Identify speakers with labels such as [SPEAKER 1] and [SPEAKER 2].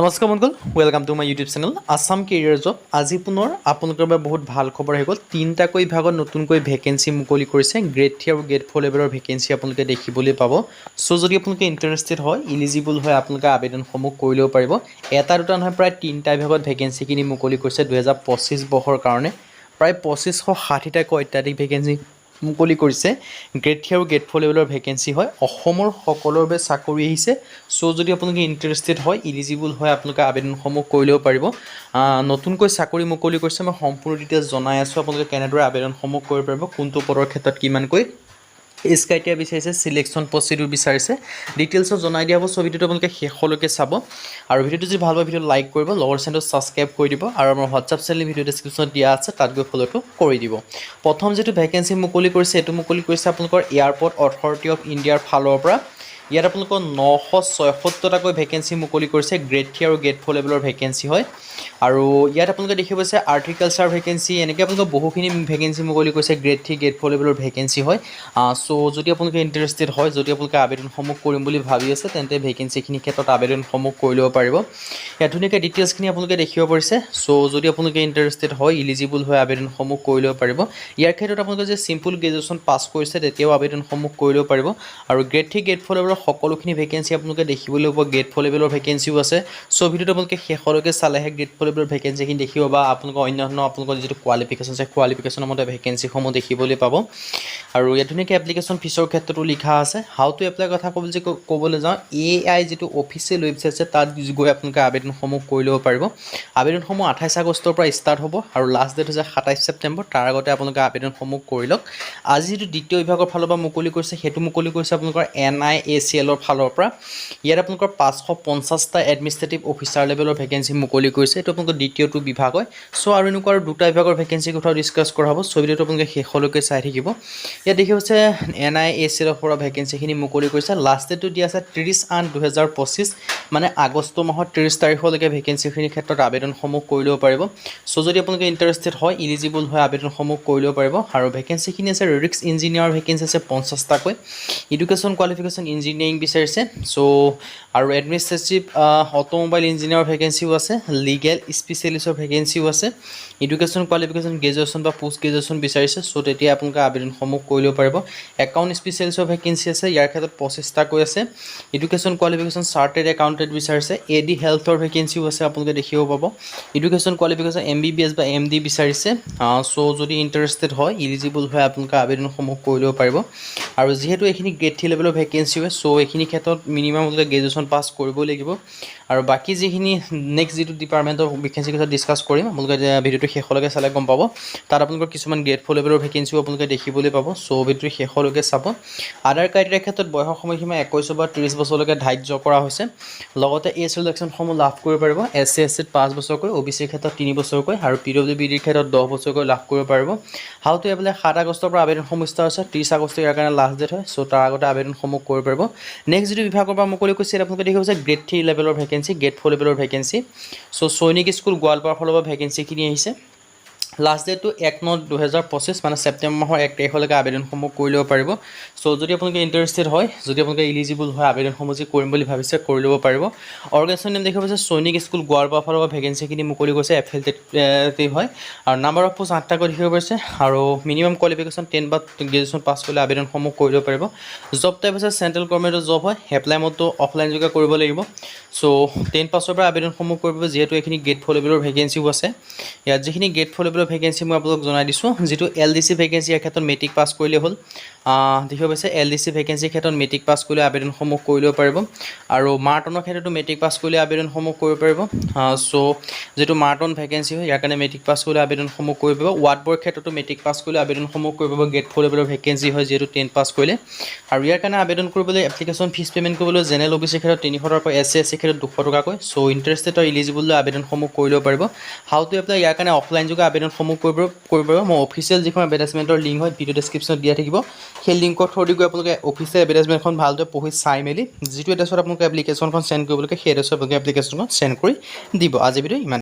[SPEAKER 1] নমস্কাৰ বন্ধুসকল, welcome to my YouTube channel Assam career job. আজি পুনৰ আপোনালোকৰ বাবে বহুত ভাল খবৰ আহি গ'ল। তিনিটাকৈ বিভাগত নতুনকৈ ভেকেঞ্চি মুকলি কৰিছে। গ্ৰেড 3 আৰু গ্ৰেড 4 লেভেলৰ ভেকেঞ্চি আপোনালোকে দেখিবলৈ পাব। চ' যদি আপোনালোকে ইণ্টাৰেষ্টেড হয়, ইলিজিবল হয়, আপোনালোকে আবেদনসমূহ কৰি ল'ব পাৰিব। এটা দুটা নহয়, প্ৰায় তিনিটা বিভাগত ভেকেঞ্চিখিনি মুকলি কৰিছে 2025 বৰ্ষৰ কাৰণে। প্ৰায় 2560টাকৈ অত্যাধিক ভেকেঞ্চি মুকলি কৰিছে। গ্ৰেড 3 আৰু গ্ৰেড 4 লেভেলৰ ভেকেঞ্চি হয়। অসমৰ সকলোৰে বাবে চাকৰি আহিছে। চ' যদি আপোনালোকে ইণ্টাৰেষ্টেড হয়, ইলিজিবল হয়, আপোনালোকে আবেদনসমূহ কৰি ল'ব পাৰিব। নতুনকৈ চাকৰি মুকলি কৰিছে, মই সম্পূৰ্ণ ডিটেইলছ জনাই আছোঁ। আপোনালোকে কেনেদৰে আবেদনসমূহ কৰিব পাৰিব, কোনটো পদৰ ক্ষেত্ৰত কিমানকৈ এজ ক্ৰাইটেৰিয়া বিচাৰিছে, চিলেকশ্যন প্ৰচিডিউৰ বিচাৰিছে, ডিটেইলছত জনাই দিয়া হ'ব। চ' ভিডিঅ'টো আপোনালোকে শেষলৈকে চাব। আৰু ভিডিঅ'টো যদি ভাল পায়, ভিডিঅ'টো লাইক কৰিব, লগৰ চেনেলটো ছাবস্ক্ৰাইব কৰি দিব, আৰু আমাৰ হোৱাটছআপ চেনেল ভিডিঅ' ডেছক্ৰিপশ্যনত দিয়া আছে, তাত গৈ ফ'ল'টো কৰি দিব। প্ৰথম যিটো ভেকেঞ্চি মুকলি কৰিছে, এইটো মুকলি কৰিছে আপোনালোকৰ এয়াৰপৰ্ট অথৰিটি অফ ইণ্ডিয়াৰ ফালৰ পৰা। ইয়াত আপোনালোকৰ 976টাকৈ ভেকেঞ্চি মুকলি কৰিছে। গ্ৰেড 3 আৰু গ্ৰেড 4 লেভেলৰ ভেকেঞ্চি হয়। আৰু ইয়াত আপোনালোকে দেখিব পাইছে আৰ্টিকালচাৰ ভেকেঞ্চি, এনেকৈ আপোনালোকে বহুখিনি ভেকেঞ্চি মুকলি কৰিছে। গ্ৰেড 3 গ্ৰেড 4 লেভেলৰ ভেকেঞ্চি হয়। চ' যদি আপোনালোকে ইণ্টাৰেষ্টেড হয়, যদি আপোনালোকে আবেদনসমূহ কৰিম বুলি ভাবি আছে, তেন্তে ভেকেঞ্চিখিনিৰ ক্ষেত্ৰত আবেদনসমূহ কৰি ল'ব পাৰিব। ইয়াত ধুনীয়াকৈ ডিটেইলছখিনি আপোনালোকে দেখিব পাৰিছে। চ' যদি আপোনালোকে ইণ্টাৰেষ্টেড হয়, ইলিজিবল হয়, আবেদনসমূহ কৰি ল'ব পাৰিব। ইয়াৰ ক্ষেত্ৰত আপোনালোকে যে চিম্পল গ্ৰেজুৱেশ্যন পাছ কৰিছে, তেতিয়াও আবেদনসমূহ কৰি ল'ব পাৰিব। আৰু গ্ৰেড 3 গ্ৰেড 4 লেভেলৰ সকলোখিনি ভেকেঞ্চি আপোনালোকে দেখিবলৈ পাব। গ্ৰেড 4 লেভেলৰ ভেকেঞ্চিও আছে। চ' ভিডিঅ'টো আপোনালোকে শেষলৈকে চালেহে গ্ৰেড 4 লেভেলৰ ভেকেঞ্চিখিনি দেখিব, বা আপোনালোকৰ অন্যান্য আপোনালোকৰ যিটো কোৱালিফিকেশ্যন আছে, কোৱালিফিকেশ্যনৰ মতে ভেকেঞ্চিসমূহ দেখিবলৈ পাব। আৰু ইয়াত ধুনীয়াকৈ এপ্লিকেশ্যন ফিছৰ ক্ষেত্ৰতো লিখা আছে। হাউ টু এপ্লাই কথা ক'বলৈ যাওঁ, AI যিটো অফিচিয়েল ৱেবছাইট আছে, তাত গৈ আপোনালোকে আবেদনসমূহ কৰি ল'ব পাৰিব। আবেদনসমূহ 28 আগষ্টৰ পৰা ষ্টাৰ্ট হ'ব, আৰু লাষ্ট ডেট হৈছে 27 ছেপ্টেম্বৰ। তাৰ আগতে আপোনালোকে আবেদনসমূহ কৰি লওক। আজি যিটো দ্বিতীয় বিভাগৰ ফালৰ পৰা মুকলি কৰিছে, সেইটো মুকলি কৰিছে আপোনালোকৰ NIACL ৰ ফালৰ পৰা। ইয়াত আপোনালোকৰ 550টা এডমিনিষ্ট্ৰেটিভ অফিচাৰ লেভেলৰ ভেকেঞ্চি মুকলি কৰিছে। এইটো আপোনালোকৰ দ্বিতীয়টো বিভাগ হয়। চ' আৰু এনেকুৱা আৰু দুটা বিভাগৰ ভেকেঞ্চিৰ কথাও ডিছকাছ কৰা হ'ব। চ' ভিডিঅ'টো আপোনালোকে শেষলৈকে চাই থাকিব। ইয়াত দেখি হৈছে NIACL ৰ পৰা ভেকেঞ্চিখিনি মুকলি কৰিছে। লাষ্ট ডেটটো দিয়া আছে 30/8/2025, মানে আগষ্ট মাহৰ 30 তাৰিখলৈকে ভেকেঞ্চিখিনিৰ ক্ষেত্ৰত আবেদনসমূহ কৰি ল'ব পাৰিব। চ' যদি আপোনালোকে ইণ্টাৰেষ্টেড হয়, ইলিজিবল হয়, আবেদনসমূহ কৰি ল'ব পাৰিব। আৰু ভেকেঞ্চিখিনি আছে ৰিক্স ইঞ্জিনিয়াৰ ভেকেঞ্চি আছে 50টাকৈ। এডুকেশ্যন কোৱালিফিকেশ্যন ইঞ্জিনিয়াৰিং বিচাৰিছে। চ' আৰু এডমিনিষ্ট্ৰেটিভ অট'মোবাইল ইঞ্জিনিয়াৰৰ ভেকেঞ্চিও আছে। লিগেল স্পেচিয়েলিষ্টৰ ভেকেঞ্চিও আছে। এডুকেশ্যন কোৱালিফিকেশ্যন গ্ৰেজুৱেশ্যন বা পোষ্ট গ্ৰেজুৱেশ্যন বিচাৰিছে। চ' তেতিয়া আপোনালোকে আবেদনসমূহ কৰি ল'ব পাৰিব। একাউণ্ট স্পেচিয়েলিষ্টৰ ভেকেঞ্চি আছে, ইয়াৰ ক্ষেত্ৰত 25টাকৈ আছে। এডুকেশ্যন কোৱালিফিকেশ্যন চাৰ্টেড একাউণ্টেণ্ট বিচাৰিছে। AD হেল্থৰ ভেকেঞ্চিও আছে, আপোনালোকে দেখিব পাব। এডুকেশ্যন কোৱালিফিকেশ্যন MBBS বা MD বিচাৰিছে। চ' যদি ইণ্টাৰেষ্টেড হয়, ইলিজিবল হয়, আপোনালোকে আবেদনসমূহ কৰি ল'ব পাৰিব। আৰু যিহেতু এইখিনি গ্ৰেড 3 লেভেলৰ ভেকেঞ্চি হয়, চ' এইখিনি ক্ষেত্ৰত মিনিমাম আপোনালোকে গ্ৰেজুৱেশ্যন পাছ কৰিবই লাগিব। আৰু বাকী যিখিনি নেক্সট যিটো ডিপাৰ্টমেণ্টৰ ভেকেঞ্চিৰ কথা ডিছকাছ কৰিম, আপোনালোকে ভিডিঅ'টো শেষলৈকে চালে গম পাব। তাত আপোনালোকৰ কিছুমান গ্ৰেড 4 লেভেলৰ ভেকেঞ্চিও আপোনালোকে দেখিবলৈ পাব। চ' ভিডিঅ'টো শেষলৈকে চাব। আদাৰ ক্ৰাইটেৰিয়াৰ ক্ষেত্ৰত বয়সৰ সময়সীমা 21 বা 30 বছৰলৈকে ধাৰ্য কৰা হৈছে। লগতে এই চিলেকশ্যনসমূহ লাভ কৰিব পাৰিব। SC SCত 5 বছৰকৈ, OBCৰ ক্ষেত্ৰত 3 বছৰকৈ, আৰু PWBDৰ ক্ষেত্ৰত 10 বছৰকৈ লাভ কৰিব পাৰিব। হাউ টু এপ্লাই 7 আগষ্টৰ পৰা আবেদনসমূহ ষ্টাৰ্ট হৈছে। 30 আগষ্ট ইয়াৰ কাৰণে লাষ্ট ডেট হয়। চ' তাৰ আগতে আবেদনসমূহ কৰিব পাৰিব। নেক্সট যিটো বিভাগৰ পৰা মুকলি কৰিছে, আপোনালোকে দেখিব হৈছে গ্ৰেড 3 লেভেলৰ ভেকেঞ্চি, গ্ৰেড 4 লেভেলৰ ভেকেঞ্চি। চ' সৈনিক স্কুল গোৱালপাৰাৰ ফালৰ পৰা ভেকেঞ্চিখিনি আহিছে। লাষ্ট ডেটটো 1/9/2025, মানে ছেপ্টেম্বৰ মাহৰ 1 তাৰিখলৈকে আবেদনসমূহ কৰি ল'ব পাৰিব। চ' যদি আপোনালোকে ইণ্টাৰেষ্টেড হয়, যদি আপোনালোকে ইলিজিবল হয়, আবেদনসমূহ যদি কৰিম বুলি ভাবিছে, কৰি ল'ব পাৰিব। অৰ্গেনাইজেশ্যন নেম দেখিব পাইছে সৈনিক স্কুল গোৱালপাৰাৰ ফালৰ পৰা ভেকেঞ্চিখিনি মুকলি কৰিছে। এফিলিয়েটেড হয়। আৰু নাম্বাৰ অফ পোষ্ট 8টাকৈ দেখিব পাৰিছে। আৰু মিনিমাম কোৱালিফিকেশ্যন 10 বা গ্ৰেজুৱেশ্যন পাছ কৰিলে আবেদনসমূহ কৰি ল'ব পাৰিব। জব টাইপ হৈছে চেণ্ট্ৰেল গভৰ্ণমেণ্টৰ জব হয়। এপ্লাই মডটো অফলাইন যোগে কৰিব লাগিব। চ' 10 পাছৰ পৰা আবেদনসমূহ কৰিব, যিহেতু এইখিনি গ্ৰেড 4 লেভেলৰ ভেকেঞ্চিও আছে। ইয়াত যিখিনি গ্ৰেড 4 লেভেলৰ ভেকেঞ্চি মই আপোনালোকক জনাই দিছোঁ। যিটো LDC ভেকেঞ্চি, ইয়াৰ ক্ষেত্ৰত মেট্ৰিক পাছ কৰিলেই হ'ল। দেখিব পাইছে LDC ভেকেঞ্চিৰ ক্ষেত্ৰত মেট্ৰিক পাছ কৰিলে আবেদনসমূহ কৰি ল'ব পাৰিব। আৰু মাৰ্টনৰ ক্ষেত্ৰতো মেট্ৰিক পাছ কৰিলে আবেদনসমূহ কৰিব পাৰিব। চ' যিটো মাৰ্টন ভেকেঞ্চি হয়, ইয়াৰ কাৰণে মেট্ৰিক পাছ কৰিলে আবেদনসমূহ কৰিব পাৰিব। ৱাৰ্ডবোৰৰ ক্ষেত্ৰতো মেট্ৰিক পাছ কৰিলে আবেদনসমূহ কৰিব পাৰিব। গ্ৰেড 4 লেভেলৰ ভেকেঞ্চি হয়, যিহেতু 10 পাছ কৰিলে। আৰু ইয়াৰ কাৰণে আবেদন কৰিবলৈ এপ্লিকেশ্যন ফিজ পে'মেণ্ট কৰিবলৈ জেনেৰেল OBCৰ ক্ষেত্ৰত 300 টকাকৈ, SC SCৰ ক্ষেত্ৰত 200 টকাকৈ। চ' ইণ্টাৰেষ্টেড আৰু ইলিজিবল আবেদনসমূহ কৰি ল'ব পাৰিব। হাউ টু এপ্লাই, ইয়াৰ কাৰণে অফলাইন যোগে আবেদনসমূহ কৰিব পাৰিব। মই অফিচিয়েল যিখন এডভাৰটাইজমেণ্টৰ লিংক হয়, ভিডিঅ' ডেছক্ৰিপশ্যনত দিয়া থাকিব। সেই লিংকৰ থ্ৰুদি গৈ আপোনালোকে অফিচিয়েল এডভাৰটাইজমেণ্টখন ভালদৰে পঢ়ি চাই মেলি যিটো এড্ৰেছত আপোনালোকে এপ্লিকেশ্যনখন চেণ্ড কৰিব লাগে, সেই এড্ৰেছত আপোনালোকে এপ্লিকেশ্যনখন চেণ্ড কৰি দিব। আজি ভিডিঅ' ইমান।